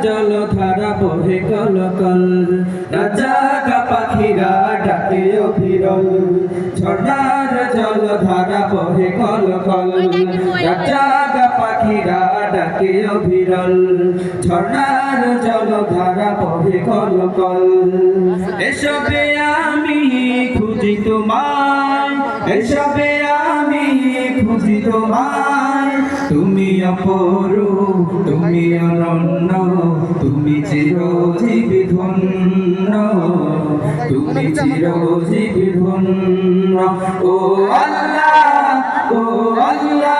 জলধারা বহে call call, রাজাকা পাখিরা ডাকে অবিরল। ঝর্ণার জলধারা বহে কল কল, রাজাকা পাখিরা ডাকে অবিরল। ঝর্ণার জলধারা বহে কল কল। এসবে আমি খুঁজি তোমায়, এসবে আমি খুঁজি তোমায়। তুমি অপরূপ, তুমি অনন্য, তুমি চিরজীবী ধন্য, তুমি চিরজীবী ধন্য। ও আল্লাহ, ও আল্লাহ,